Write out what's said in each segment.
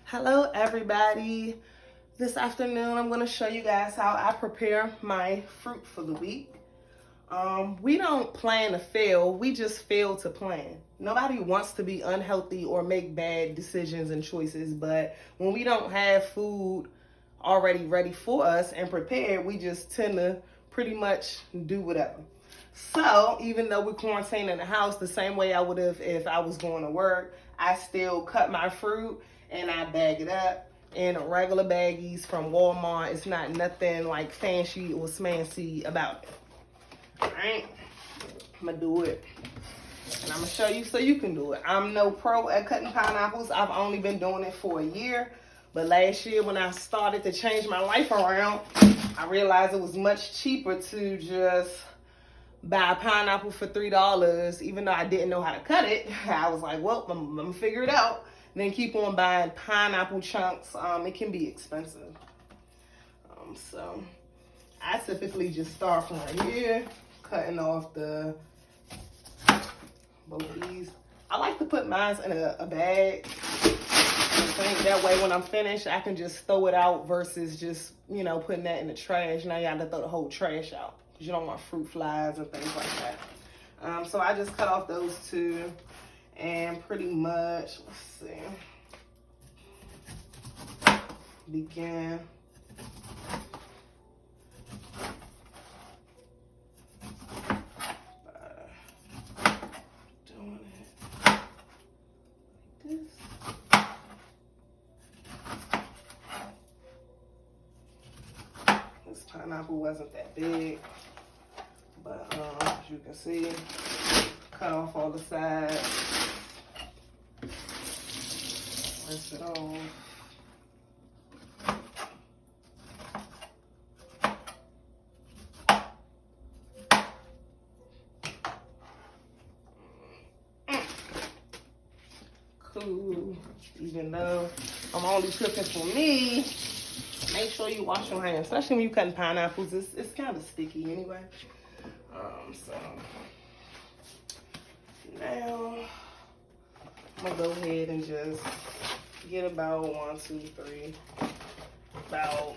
Hello everybody. This afternoon I'm going to show you guys how I prepare my fruit for the week. We don't plan to fail, we just fail to plan. Nobody wants to be unhealthy or make bad decisions and choices, but when we don't have food already ready for us and prepared, we just tend to pretty much do whatever. So even though we're quarantined in the house, the same way I would have if I was going to work, I still cut my fruit and I bag it up in regular baggies from Walmart. It's not nothing like fancy or smancy about it. Alright, I'm gonna do it. And I'm gonna show you so you can do it. I'm no pro at cutting pineapples. I've only been doing it for a year. But last year when I started to change my life around, I realized it was much cheaper to just buy a pineapple for $3. Even though I didn't know how to cut it, I was like, well, I'm gonna figure it out. Then keep on buying pineapple chunks. It can be expensive. So I typically just start from right here, cutting off both of these. I like to put mine in a bag. That way when I'm finished, I can just throw it out versus just, putting that in the trash. Now you have to throw the whole trash out because you don't want fruit flies and things like that. So I just cut off those two. And pretty much, let's see, begin doing it like this. This pineapple wasn't that big, but as you can see, cut off all the sides. Rinse it off. Cool. Even though I'm only cooking for me, make sure you wash your hands, especially when you're cutting pineapples. It's kind of sticky anyway. So now I'm gonna go ahead and just get about 1, 2, 3, about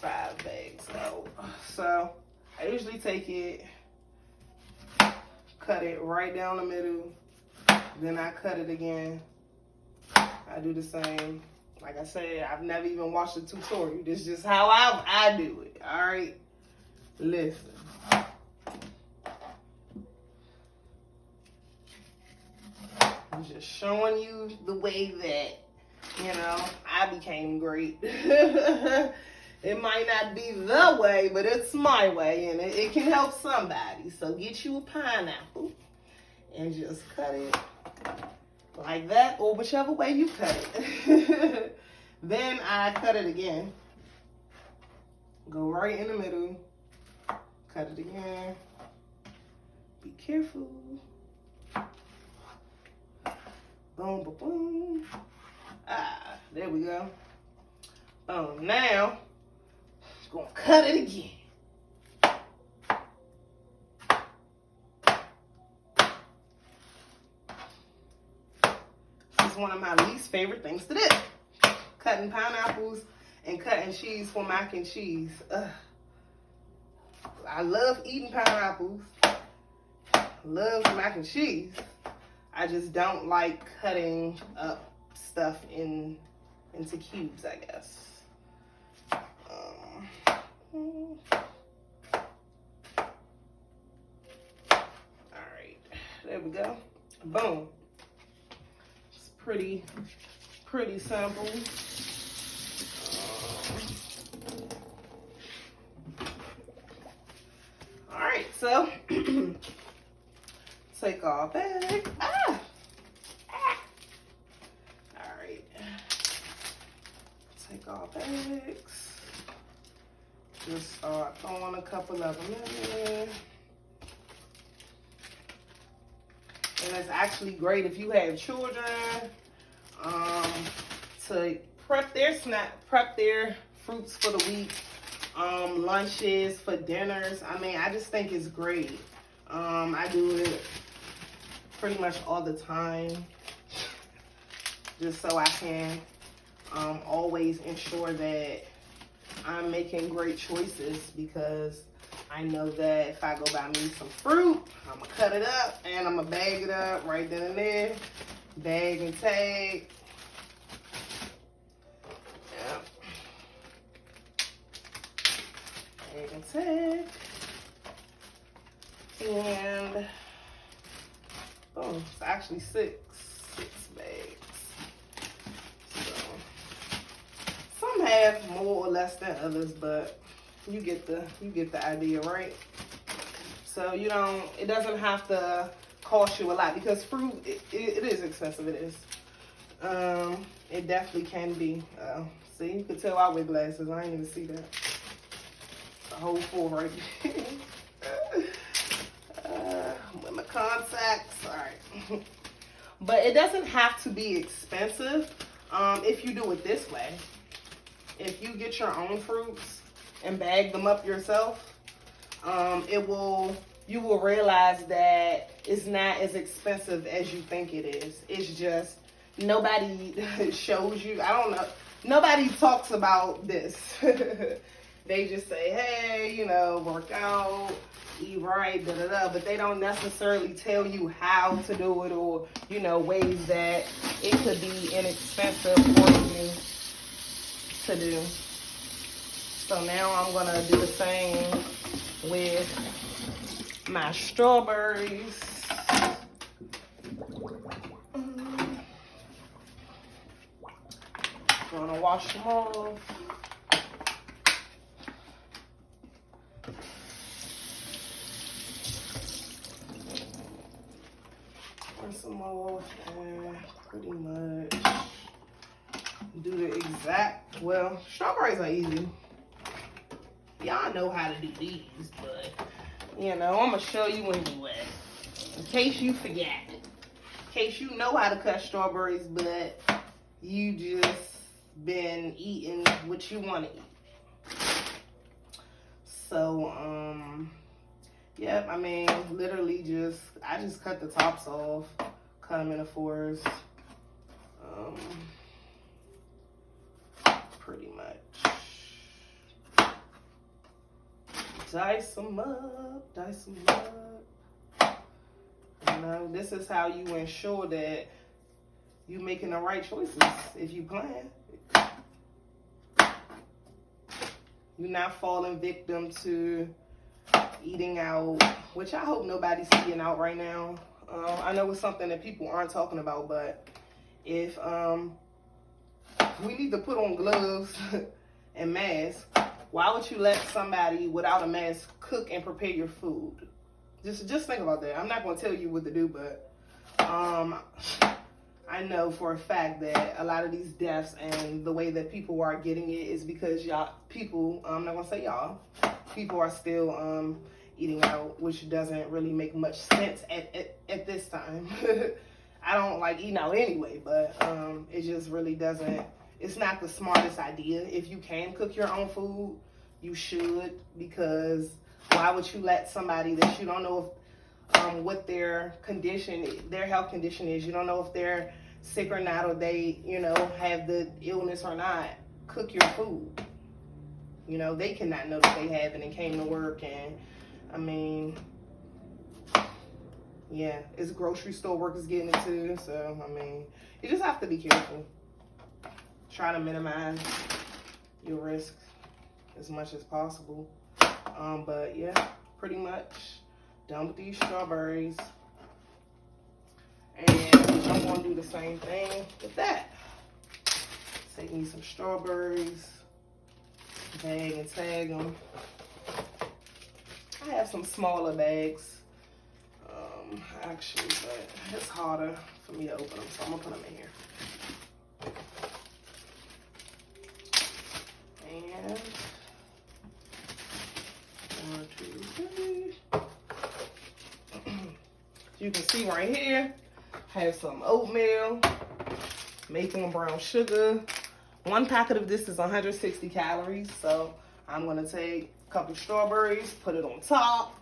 5 bags out. So I usually take it, cut it right down the middle, then I cut it again. I do the same. Like I said, I've never even watched a tutorial. This is just how I do it. All right, listen. I'm just showing you the way that, I became great. It might not be the way, but it's my way, and it can help somebody. So get you a pineapple and just cut it like that, or whichever way you cut it. Then I cut it again. Go right in the middle. Cut it again. Be careful. Boom, boom, boom. There we go. Now, just gonna cut it again. This is one of my least favorite things to do. Cutting pineapples and cutting cheese for mac and cheese. I love eating pineapples. Love mac and cheese. I just don't like cutting up stuff into cubes, I guess. Alright, there we go. Boom. It's pretty simple. Alright, so take our bag. Alright. Take our bags. Just start throwing a couple of them in there. And it's actually great if you have children to prep their fruits for the week, lunches, for dinners. I mean, I just think it's great. I do it pretty much all the time. just so I can always ensure that I'm making great choices, because I know that if I go buy me some fruit, I'm gonna cut it up and I'm gonna bag it up right then and there. Bag and tag. Yep. Bag and tag. And boom, it's actually six bags. So some have more or less than others, but you get the idea, right? So it doesn't have to cost you a lot, because fruit, it is expensive. It is. It definitely can be. See, you can tell I wear glasses. I ain't even see that. The whole 4 right there. With my contacts. All right. But it doesn't have to be expensive if you do it this way. If you get your own fruits and bag them up yourself, you will realize that it's not as expensive as you think it is. It's just nobody shows you. I don't know. Nobody talks about this. They just say, hey, work out, eat right, but they don't necessarily tell you how to do it, or, ways that it could be inexpensive for you to do. So now I'm going to do the same with my strawberries. I'm going to wash them off. Rinse them off and pretty much do the exact, strawberries are easy. Y'all know how to do these, but, I'm going to show you when you it. In case you forget. In case you know how to cut strawberries, but you just been eating what you want to eat. So, yep, literally I just cut the tops off, cut them into 4s. Pretty much. Dice them up. This is how you ensure that you're making the right choices if you plan. You're not falling victim to eating out, which I hope nobody's eating out right now. I know it's something that people aren't talking about, but if we need to put on gloves and masks, why would you let somebody without a mask cook and prepare your food? Just think about that. I'm not going to tell you what to do, but I know for a fact that a lot of these deaths and the way that people are getting it is because I'm not going to say y'all, people are still eating out, which doesn't really make much sense at this time. I don't like eating out anyway, but it just really doesn't. It's not the smartest idea. If you can cook your own food, you should, because why would you let somebody that you don't know what their health condition is, you don't know if they're sick or not, or they, have the illness or not, cook your food. They cannot know that they have it and came to work, and yeah, it's grocery store workers getting it too. So, you just have to be careful. Try to minimize your risk as much as possible. But yeah, pretty much done with these strawberries. And I'm going to do the same thing with that. Take me some strawberries, bag and tag them. I have some smaller bags, actually, but it's harder for me to open them, so I'm going to put them in here. And 1, 2, 3. You can see right here, I have some oatmeal, maple brown sugar. 1 packet of this is 160 calories, so I'm gonna take a couple strawberries, put it on top,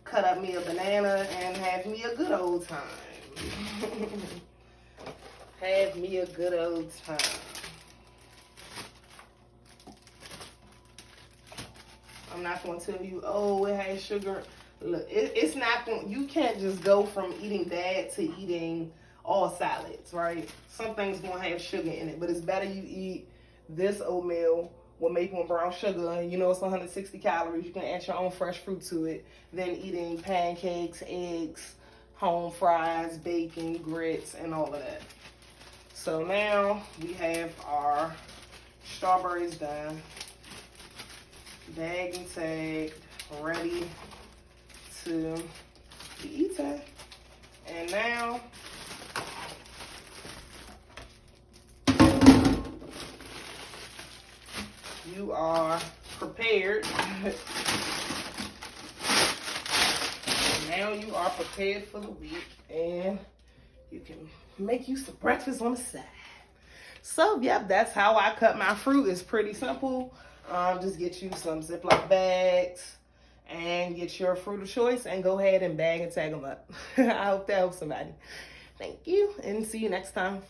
cut up me a banana, and have me a good old time. have me a good old time. I'm not going to tell you, oh, it has sugar. Look, it's not going, you can't just go from eating that to eating all salads, right? Some things going to have sugar in it, but it's better you eat this oatmeal with maple and brown sugar. You know, it's 160 calories. You can add your own fresh fruit to it than eating pancakes, eggs, home fries, bacon, grits, and all of that. So now we have our strawberries done, bagged and tagged, ready to be eaten. And now you are prepared. Now you are prepared for the week, and you can make you some breakfast on the side. So, yep, that's how I cut my fruit. It's pretty simple. Just get you some Ziploc bags and get your fruit of choice and go ahead and bag and tag them up. I hope that helps somebody. Thank you, and see you next time.